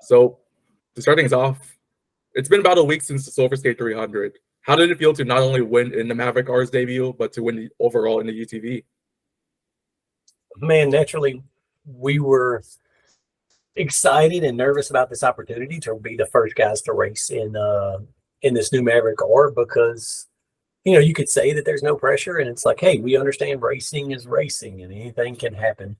So to start things off, it's been about a week since the Silver State 300. How did it feel to not only win in the Maverick R's debut, but to win overall in the UTV? Man, naturally, we were excited and nervous about this opportunity to be the first guys to race in this new Maverick R because you could say that there's no pressure and it's like, hey, we understand racing is racing and anything can happen.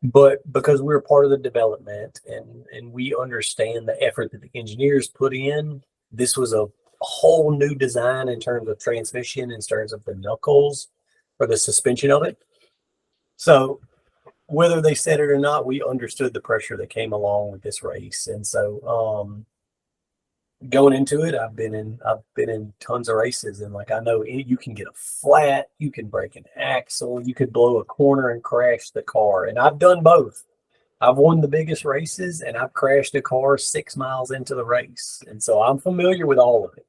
But because we're part of the development and we understand the effort that the engineers put in, this was a whole new design in terms of transmission, in terms of the knuckles or the suspension of it. So whether they said it or not, we understood the pressure that came along with this race. And so going into it, I've been in tons of races, and like I know you can get a flat, you can break an axle, you could blow a corner and crash the car. And I've done both. I've won the biggest races and I've crashed a car 6 miles into the race. And so I'm familiar with all of it.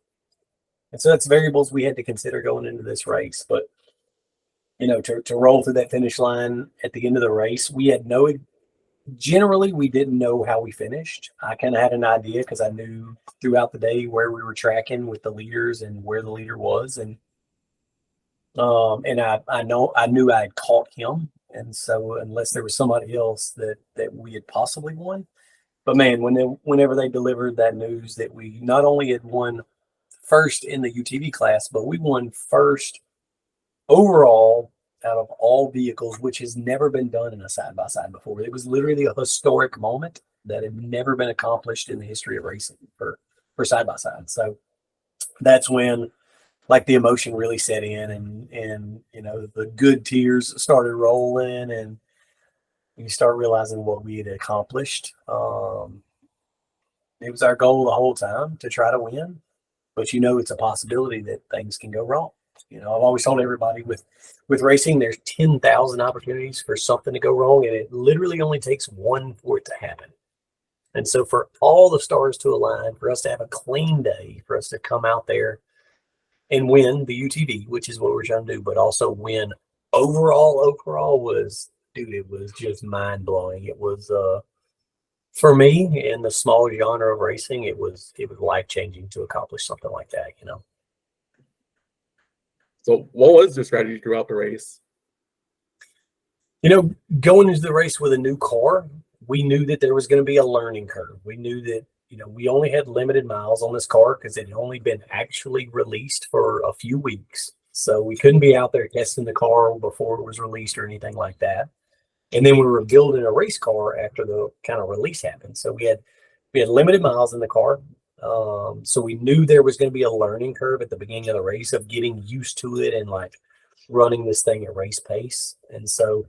And so that's variables we had to consider going into this race. But to roll through that finish line at the end of the race, generally we didn't know how we finished. I kind of had an idea because I knew throughout the day where we were tracking with the leaders and where the leader was. And I knew I had caught him. And so unless there was somebody else that we had possibly won. But man, whenever they delivered that news that we not only had won first in the UTV class, but we won first overall out of all vehicles, which has never been done in a side-by-side before. It was literally a historic moment that had never been accomplished in the history of racing for side-by-side. So that's when like the emotion really set in and the good tears started rolling and you start realizing what we had accomplished. It was our goal the whole time to try to win, but it's a possibility that things can go wrong. I've always told everybody with racing, there's 10,000 opportunities for something to go wrong, and it literally only takes one for it to happen. And so for all the stars to align, for us to have a clean day, for us to come out there and win the UTV, which is what we're trying to do, but also win overall was, dude, it was just mind blowing. It was, for me in the small genre of racing, it was life changing to accomplish something like that, So what was your strategy throughout the race? Going into the race with a new car, we knew that there was going to be a learning curve. We knew that, we only had limited miles on this car because it had only been actually released for a few weeks. So we couldn't be out there testing the car before it was released or anything like that. And then we were building a race car after the kind of release happened. So we had limited miles in the car. So we knew there was going to be a learning curve at the beginning of the race of getting used to it and like running this thing at race pace. And so,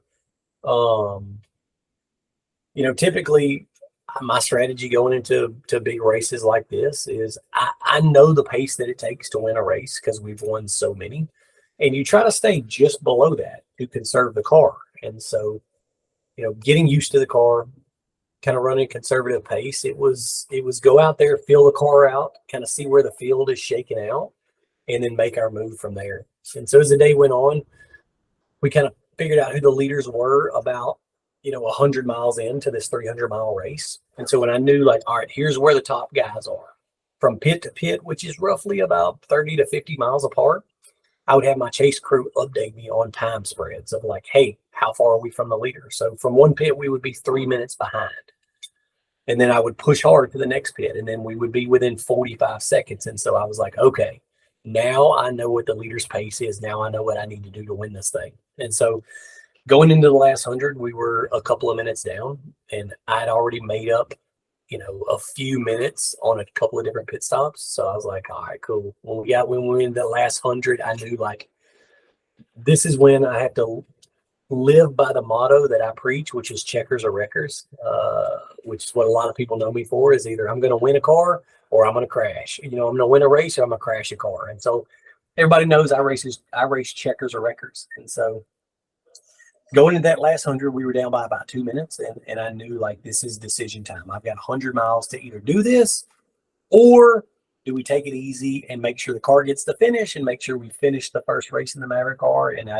typically my strategy going into big races like this is I know the pace that it takes to win a race because we've won so many, and you try to stay just below that to conserve the car. And so, getting used to the car, kind of running conservative pace. It was go out there, feel the car out, kind of see where the field is shaking out, and then make our move from there. And so as the day went on, we kind of figured out who the leaders were about 100 miles into this 300-mile race. And so when I knew like, all right, here's where the top guys are from pit to pit, which is roughly about 30 to 50 miles apart, I would have my chase crew update me on time spreads of like, hey, how far are we from the leader? So from one pit, we would be 3 minutes behind. And then I would push hard to the next pit, and then we would be within 45 seconds. And so I was like, okay, now I know what the leader's pace is. Now I know what I need to do to win this thing. And so going into the last 100, we were a couple of minutes down, and I'd already made up, a few minutes on a couple of different pit stops. So I was like, all right, cool. When we were in the last 100, I knew like, this is when I have to live by the motto that I preach, which is checkers or wreckers, which is what a lot of people know me for, is either I'm going to win a car or I'm going to crash. I'm going to win a race or I'm going to crash a car. And so everybody knows I race checkers or wreckers. And so going into that last 100, we were down by about 2 minutes, and I knew like this is decision time. I've got 100 miles to either do this or do we take it easy and make sure the car gets the finish and make sure we finish the first race in the Maverick R. And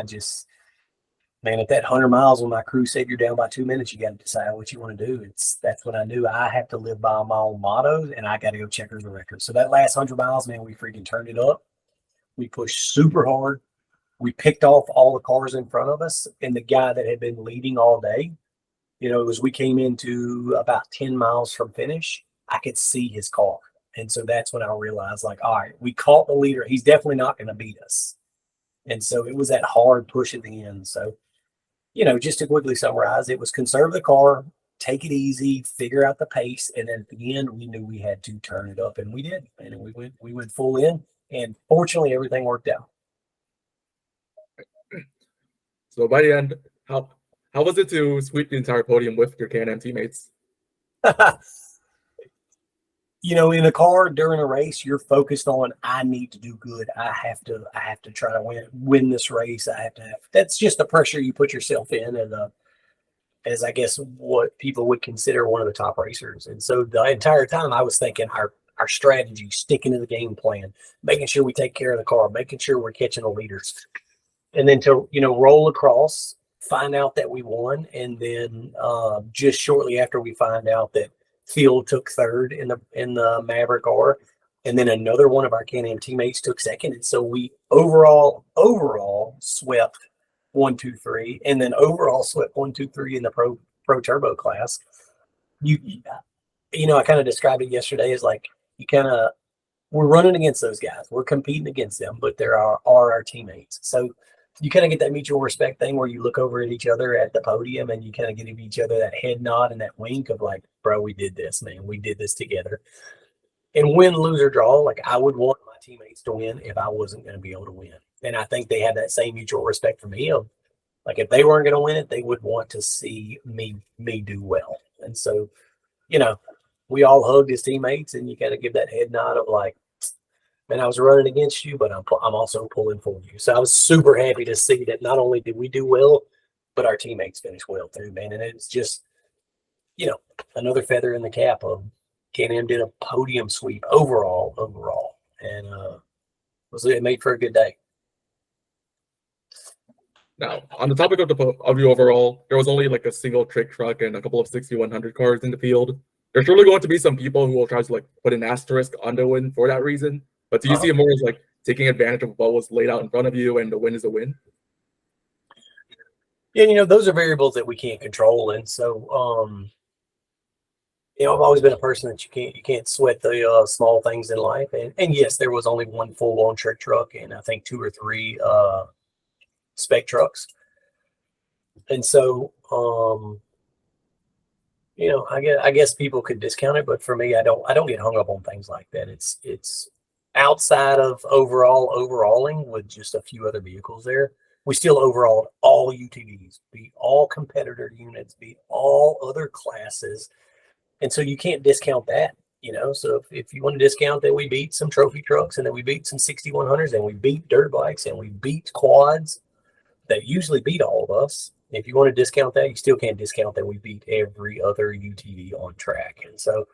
man, at that 100 miles when my crew said you're down by 2 minutes, you got to decide what you want to do. That's when I knew I have to live by my own mottos, and I got to go checker the record. So that last 100 miles, man, we freaking turned it up. We pushed super hard. We picked off all the cars in front of us, and the guy that had been leading all day, as we came into about 10 miles from finish, I could see his car. And so that's when I realized, like, all right, we caught the leader. He's definitely not going to beat us. And so it was that hard push at the end. So, just to quickly summarize, it was conserve the car, take it easy, figure out the pace, and then at the end, we knew we had to turn it up, and we did. And we went full in, and fortunately, everything worked out. So by the end, how was it to sweep the entire podium with your Can-Am teammates? In a car during a race, you're focused on, I need to do good. I have to try to win this race. That's just the pressure you put yourself in as I guess what people would consider one of the top racers. And so the entire time I was thinking our strategy, sticking to the game plan, making sure we take care of the car, making sure we're catching the leaders. And then to, roll across, find out that we won. And then just shortly after we find out that Field took third in the Maverick R, and then another one of our Can-Am teammates took second. And so we overall swept 1, 2, 3, and then overall swept 1, 2, 3 in the pro turbo class. I kind of described it yesterday as like we're running against those guys. We're competing against them, but there are our teammates. So you kind of get that mutual respect thing where you look over at each other at the podium and you kind of give each other that head nod and that wink of like, bro, we did this, man. We did this together. And win, lose, or draw, like I would want my teammates to win if I wasn't going to be able to win. And I think they have that same mutual respect for me of like, if they weren't going to win it, they would want to see me do well. And so, we all hugged as teammates, and you got to give that head nod of like, man, I was running against you, but I'm also pulling for you. So I was super happy to see that not only did we do well, but our teammates finished well too, man. And it's just, another feather in the cap of Can-Am did a podium sweep overall, and it made for a good day. Now, on the topic of the overall, there was only like a single trick truck and a couple of 6100 cars in the field. There's surely going to be some people who will try to like put an asterisk on the win for that reason. But do you see it more as like taking advantage of what was laid out in front of you, and the win is a win? Yeah, those are variables that we can't control, and so I've always been a person that you can't sweat the small things in life. And yes, there was only one full-on trick truck, and I think 2 or 3 spec trucks, and so I guess people could discount it, but for me, I don't get hung up on things like that. It's outside of overalling with just a few other vehicles there. We still overalled all UTVs, beat all competitor units, beat all other classes. And so you can't discount that, So if you want to discount that we beat some trophy trucks and that we beat some 6100s and we beat dirt bikes and we beat quads that usually beat all of us, if you want to discount that, you still can't discount that we beat every other UTV on track. And so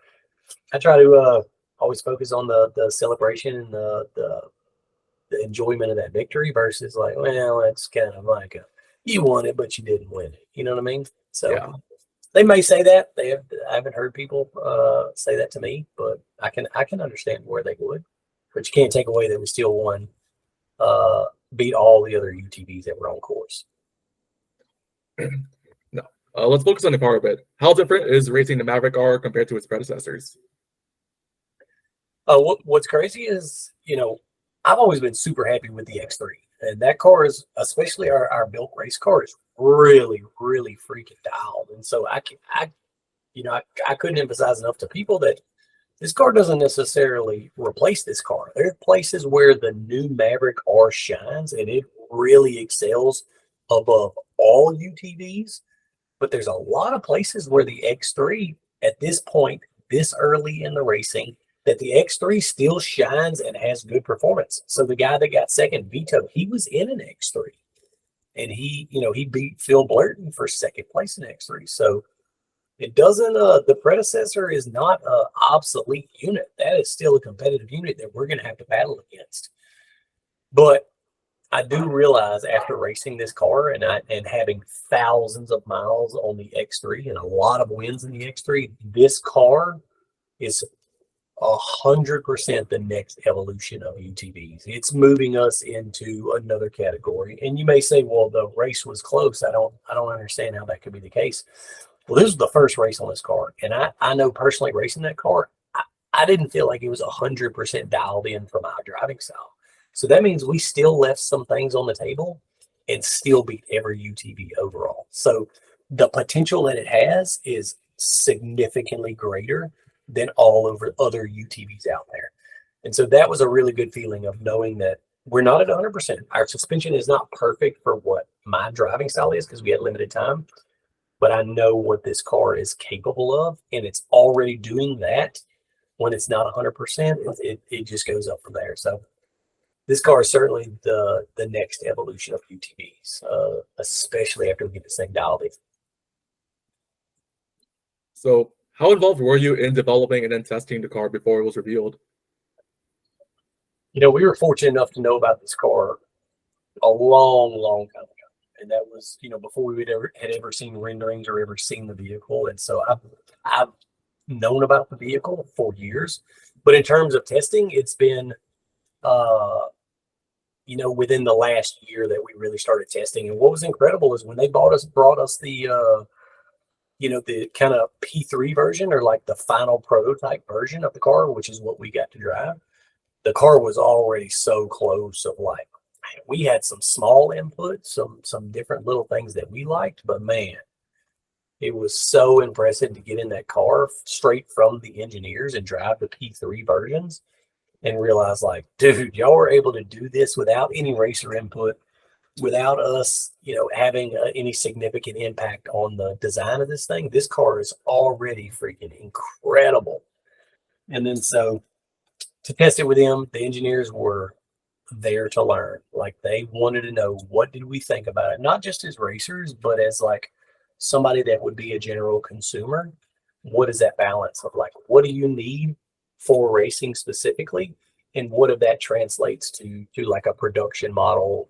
I try to always focus on the celebration and the enjoyment of that victory versus like, well, it's kind of like you won it, but you didn't win it. You know what I mean? So yeah. They may say that. I haven't heard people say that to me, but I can understand where they would. But you can't take away that we still won, beat all the other UTVs that were on course. No. Let's focus on the car a bit. How different is racing the Maverick R compared to its predecessors? What's crazy is, I've always been super happy with the X3. And that car is, especially our built race car, is really, really freaking dialed. And so I couldn't emphasize enough to people that this car doesn't necessarily replace this car. There are places where the new Maverick R shines and it really excels above all UTVs. But there's a lot of places where the X3 at this point, this early in the racing, that the X3 still shines and has good performance. So the guy that got second, Vito, he was in an X3. And he beat Phil Blurton for second place in X3. So it doesn't, the predecessor is not an obsolete unit. That is still a competitive unit that we're going to have to battle against. But I do realize after racing this car and having thousands of miles on the X3 and a lot of wins in the X3, this car is 100% the next evolution of UTVs. It's moving us into another category. And you may say, well, the race was close. I don't understand how that could be the case. Well, this is the first race on this car. And I know personally racing that car, I didn't feel like it was 100% dialed in for my driving style. So that means we still left some things on the table and still beat every UTV overall. So the potential that it has is significantly greater than all over other UTVs out there. And so that was a really good feeling of knowing that we're not at 100%. Our suspension is not perfect for what my driving style is because we had limited time, but I know what this car is capable of, and it's already doing that. When it's not 100%, it just goes up from there. So this car is certainly the next evolution of UTVs, especially after we get this thing dialed in. So how involved were you in developing and then testing the car before it was revealed? You know, we were fortunate enough to know about this car a long time ago. And that was, you know, before we had ever seen renderings or ever seen the vehicle. And so I've known about the vehicle for years. But in terms of testing, it's been, you know, within the last year that we really started testing. And what was incredible is when they brought us the, you know, the kind of P3 version or like the final prototype version of the car, which is what we got to drive. The car was already so close of like, man, we had some small inputs, some different little things that we liked, but man, it was so impressive to get in that car straight from the engineers and drive the P3 versions and realize like, dude, y'all were able to do this without any racer input, without us, you know, having any significant impact on the design of this thing. This car is already freaking incredible. And then so to test it with them, the engineers were there to learn. Like they wanted to know, what did we think about it? Not just as racers, but as like somebody that would be a general consumer. What is that balance of like, what do you need for racing specifically? And what if that translates to like a production model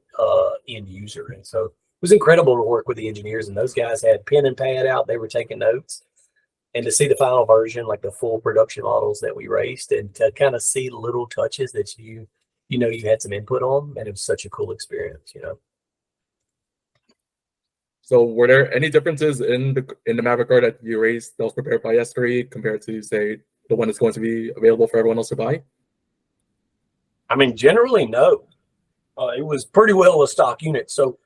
end user? And so it was incredible to work with the engineers, and those guys had pen and pad out. They were taking notes, and to see the final version, like the full production models that we raced, and to kind of see little touches that you know you had some input on, and it was such a cool experience, you know. So were there any differences in the Maverick R that you raced that was prepared by S3 compared to, say, the one that's going to be available for everyone else to buy? I mean, generally, no. It was pretty well a stock unit. So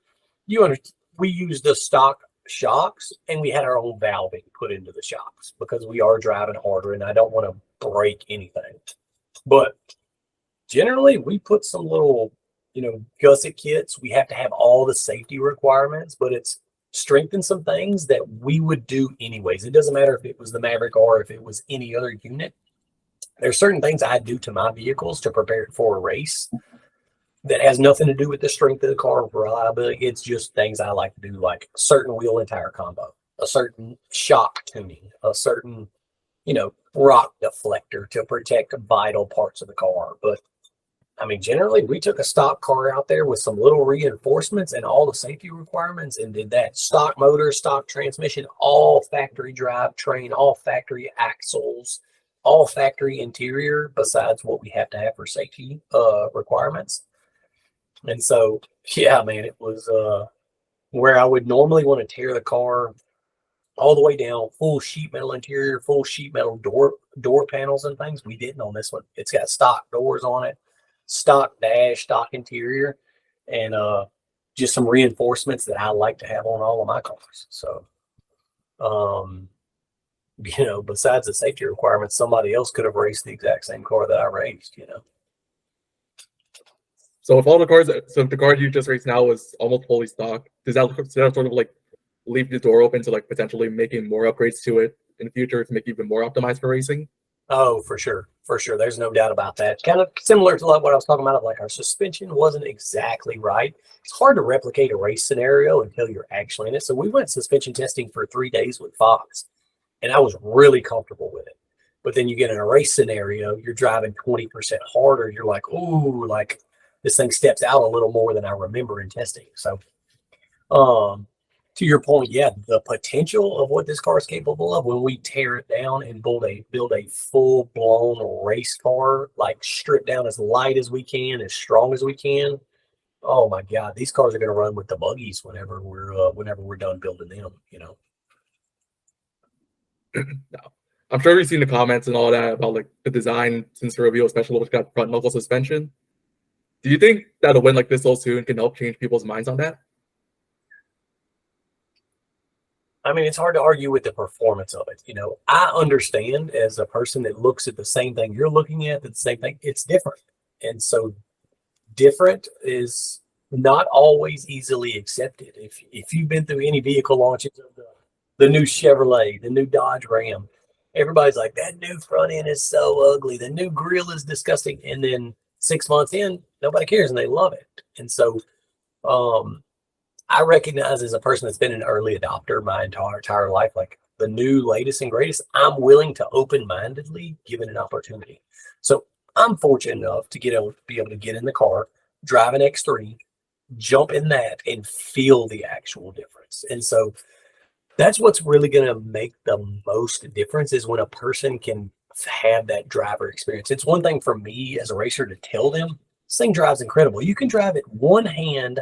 we used the stock shocks, and we had our own valving put into the shocks because we are driving harder, and I don't want to break anything. But generally, we put some little, you know, gusset kits. We have to have all the safety requirements, but it's strengthened some things that we would do anyways. It doesn't matter if it was the Maverick or if it was any other unit. There's certain things I do to my vehicles to prepare it for a race that has nothing to do with the strength of the car or reliability. It's just things I like to do, like a certain wheel and tire combo, a certain shock tuning, a certain, you know, rock deflector to protect vital parts of the car. But I mean, generally, we took a stock car out there with some little reinforcements and all the safety requirements and did that. Stock motor, stock transmission, all factory drivetrain, all factory axles, all factory interior, besides what we have to have for safety requirements. And so, yeah, man, it was where I would normally want to tear the car all the way down, full sheet metal interior, full sheet metal door panels and things. We didn't on this one. It's got stock doors on it, stock dash, stock interior, and just some reinforcements that I like to have on all of my cars. So, you know, besides the safety requirements, somebody else could have raced the exact same car that I raced, you know. So if all the cars, so if the car you just raced now is almost fully stock, does that sort of like leave the door open to like potentially making more upgrades to it in the future to make it even more optimized for racing? Oh, for sure. For sure. There's no doubt about that. Kind of similar to like what I was talking about, like our suspension wasn't exactly right. It's hard to replicate a race scenario until you're actually in it. So we went suspension testing for 3 days with Fox, and I was really comfortable with it. But then you get in a race scenario, you're driving 20% harder. You're like, ooh, like this thing steps out a little more than I remember in testing. So, to your point, yeah, the potential of what this car is capable of when we tear it down and build a full blown race car, like stripped down as light as we can, as strong as we can. Oh my God, these cars are going to run with the buggies whenever we're done building them. You know. No. I'm sure you've seen the comments and all that about like the design since the reveal, especially with got front knuckle suspension. Do you think that a win like this so soon can help change people's minds on that? I mean, it's hard to argue with the performance of it. You know, I understand as a person that looks at the same thing you're looking at, the same thing, it's different. And so different is not always easily accepted. If you've been through any vehicle launches of the new Chevrolet, the new Dodge Ram, everybody's like, that new front end is so ugly. The new grill is disgusting. And then 6 months in, nobody cares and they love it. And so I recognize as a person that's been an early adopter my entire life, like the new latest and greatest, I'm willing to open-mindedly give it an opportunity. So I'm fortunate enough to be able to get in the car, drive an X3, jump in that, and feel the actual difference. And so that's what's really going to make the most difference is when a person can have that driver experience. It's one thing for me as a racer to tell them, this thing drives incredible. You can drive it one hand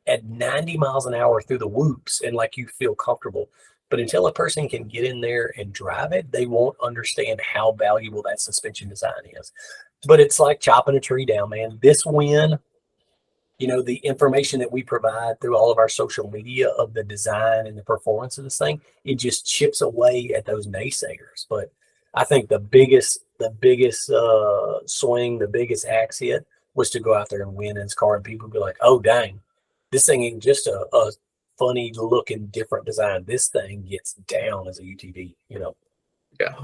at 90 miles an hour through the whoops and like you feel comfortable. But until a person can get in there and drive it, they won't understand how valuable that suspension design is. But it's like chopping a tree down, man. This win, you know, the information that we provide through all of our social media of the design and the performance of this thing, it just chips away at those naysayers. But I think the biggest swing, the biggest axe hit was to go out there and win in his car, and people be like, "Oh, dang, this thing ain't just a funny looking different design. This thing gets down as a UTV." You know? Yeah.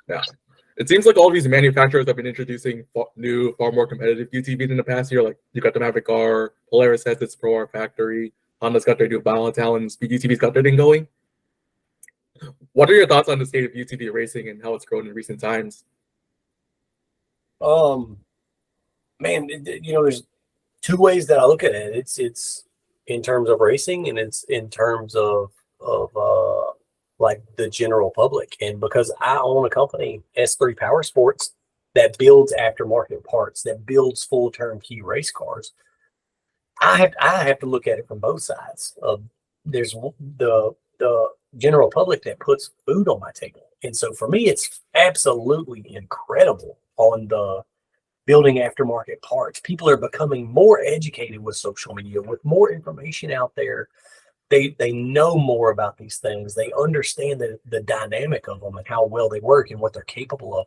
Yeah. It seems like all these manufacturers have been introducing new, far more competitive UTVs in the past year. Like you got the Maverick R, Polaris has its Pro R factory, Honda's got their new Balance and Speed UTV's got their thing going. What are your thoughts on the state of UTV racing and how it's grown in recent times? Man, you know, there's two ways that I look at it. It's in terms of racing and it's in terms of like the general public. And because I own a company, S3 Power Sports, that builds aftermarket parts, that builds full turnkey race cars, I have to look at it from both sides. There's the general public that puts food on my table. And so for me, it's absolutely incredible on the building aftermarket parts. People are becoming more educated with social media, with more information out there. They know more about these things. They understand the dynamic of them and how well they work and what they're capable of.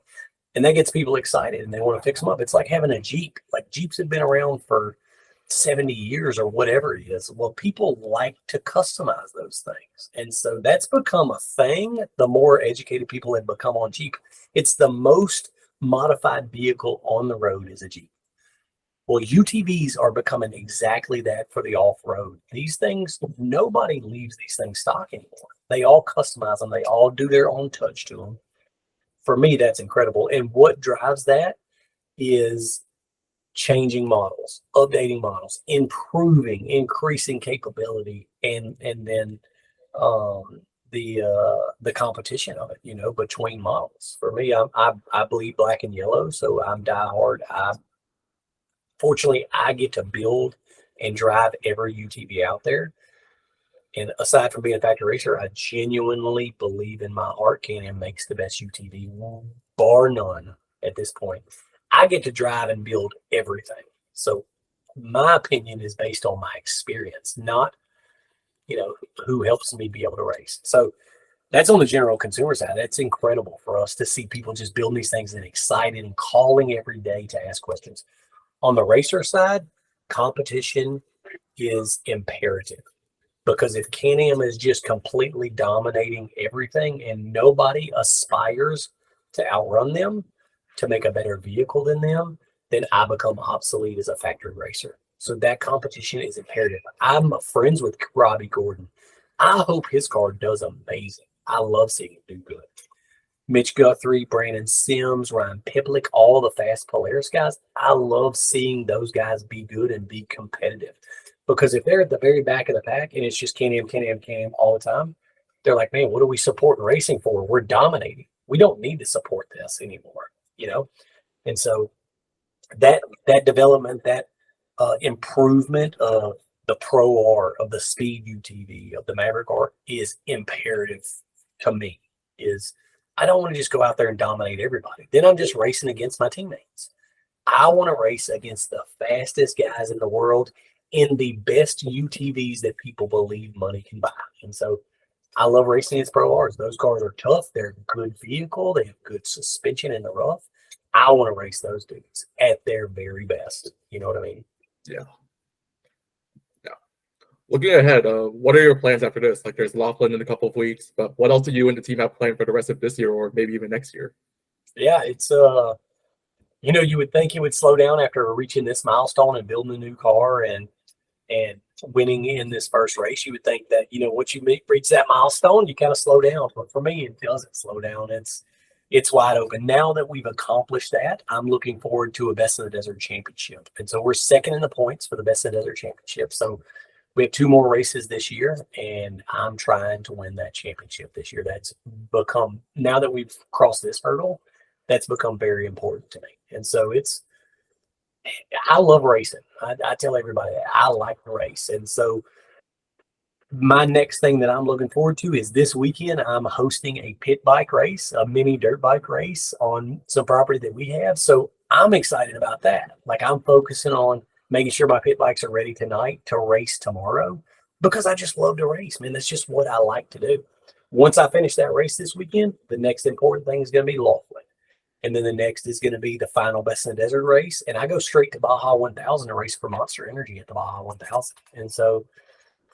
And that gets people excited and they want to fix them up. It's like having a Jeep. Like Jeeps have been around for 70 years or whatever it is. Well, people like to customize those things. And so that's become a thing. The more educated people have become on Jeep, it's the most modified vehicle on the road is a Jeep. Well, UTVs are becoming exactly that for the off-road. These things, nobody leaves these things stock anymore. They all customize them. They all do their own touch to them. For me, that's incredible. And what drives that is changing models, updating models, improving, increasing capability, and then the competition of it, you know, between models. For me, I bleed black and yellow, so I'm diehard. Fortunately, I get to build and drive every UTV out there. And aside from being a factory racer, I genuinely believe in my heart Can-Am makes the best UTV, bar none at this point. I get to drive and build everything. So my opinion is based on my experience, not, you know, who helps me be able to race. So that's on the general consumer side. It's incredible for us to see people just building these things and excited and calling every day to ask questions. On the racer side, competition is imperative, because if Can-Am is just completely dominating everything and nobody aspires to outrun them, to make a better vehicle than them, then I become obsolete as a factory racer. So that competition is imperative. I'm friends with Robbie Gordon. I hope his car does amazing. I love seeing him do good. Mitch Guthrie, Brandon Sims, Ryan Piplick, all the fast Polaris guys. I love seeing those guys be good and be competitive. Because if they're at the very back of the pack and it's just Can-Am, Can-Am, Can-Am all the time, they're like, man, what are we supporting racing for? We're dominating. We don't need to support this anymore, you know? And so that development, that improvement of the Pro R, of the Speed UTV, of the Maverick R is imperative to me. Is I don't want to just go out there and dominate everybody. Then I'm just racing against my teammates. I want to race against the fastest guys in the world in the best UTVs that people believe money can buy. And so I love racing against Pro Rs. Those cars are tough. They're a good vehicle. They have good suspension in the rough. I want to race those dudes at their very best. You know what I mean? Yeah. Yeah. Looking ahead, what are your plans after this? Like, there's Laughlin in a couple of weeks, but what else do you and the team have planned for the rest of this year, or maybe even next year? Yeah, it's you know, you would think it would slow down after reaching this milestone and building a new car and winning in this first race. You would think that, you know, once you reach that milestone, you kind of slow down. But for me, it doesn't slow down. It's wide open. Now that we've accomplished that, I'm looking forward to a Best of the Desert Championship. And so we're second in the points for the Best of the Desert Championship. So we have 2 more races this year, and I'm trying to win that championship this year. That's become, now that we've crossed this hurdle, that's become very important to me. And so I love racing. I tell everybody that I like to race. And so my next thing that I'm looking forward to is this weekend, I'm hosting a pit bike race, a mini dirt bike race on some property that we have. So I'm excited about that. Like, I'm focusing on making sure my pit bikes are ready tonight to race tomorrow, because I just love to race, man. That's just what I like to do. Once I finish that race this weekend, the next important thing is going to be Laughlin. And then the next is going to be the final Best in the Desert race. And I go straight to Baja 1000 to race for Monster Energy at the Baja 1000. And so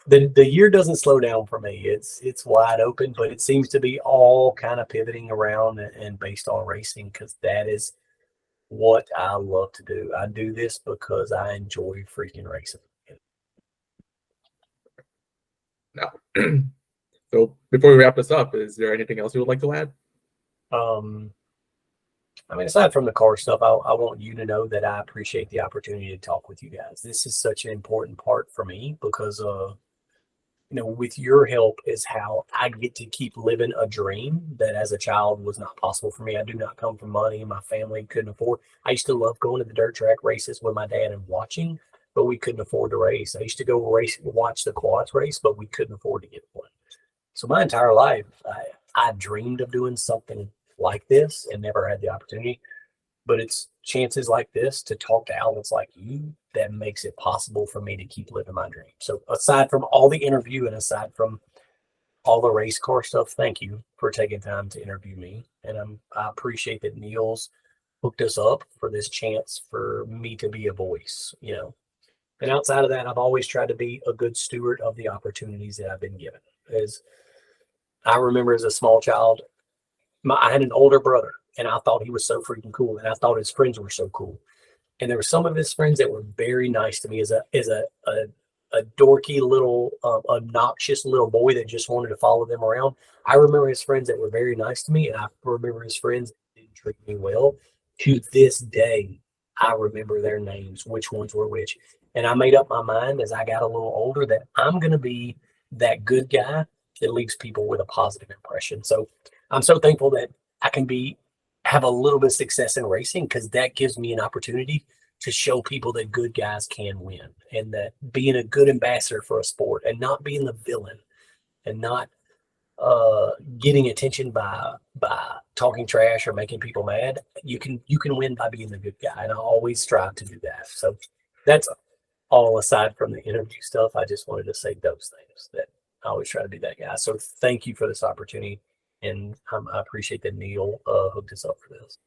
the year doesn't slow down for me. It's wide open, but it seems to be all kind of pivoting around and based on racing, because that is what I love to do. I do this because I enjoy freaking racing. Now, so before we wrap this up, is there anything else you would like to add? I mean, aside from the car stuff, I want you to know that I appreciate the opportunity to talk with you guys. This is such an important part for me because, you know, with your help is how I get to keep living a dream that as a child was not possible for me. I do not come from money. My family couldn't afford. I used to love going to the dirt track races with my dad and watching, but we couldn't afford to race. I used to go watch the quads race, but we couldn't afford to get one. So my entire life, I dreamed of doing something like this and never had the opportunity. But it's chances like this to talk to outlets like you that makes it possible for me to keep living my dream. So aside from all the interview and aside from all the race car stuff, thank you for taking time to interview me. And I appreciate that Neil's hooked us up for this chance for me to be a voice, you know. And outside of that, I've always tried to be a good steward of the opportunities that I've been given. As I remember as a small child, I had an older brother, and I thought he was so freaking cool, and I thought his friends were so cool. And there were some of his friends that were very nice to me as a dorky little obnoxious little boy that just wanted to follow them around. I remember his friends that were very nice to me, and I remember his friends that didn't treat me well. To this day, I remember their names, which ones were which. And I made up my mind as I got a little older that I'm going to be that good guy that leaves people with a positive impression. So I'm so thankful that I can have a little bit of success in racing, because that gives me an opportunity to show people that good guys can win, and that being a good ambassador for a sport and not being the villain and not getting attention by talking trash or making people mad. You can win by being the good guy, and I always strive to do that. So that's all aside from the interview stuff. I just wanted to say those things, that I always try to be that guy. So thank you for this opportunity. And I appreciate that Neil hooked us up for this.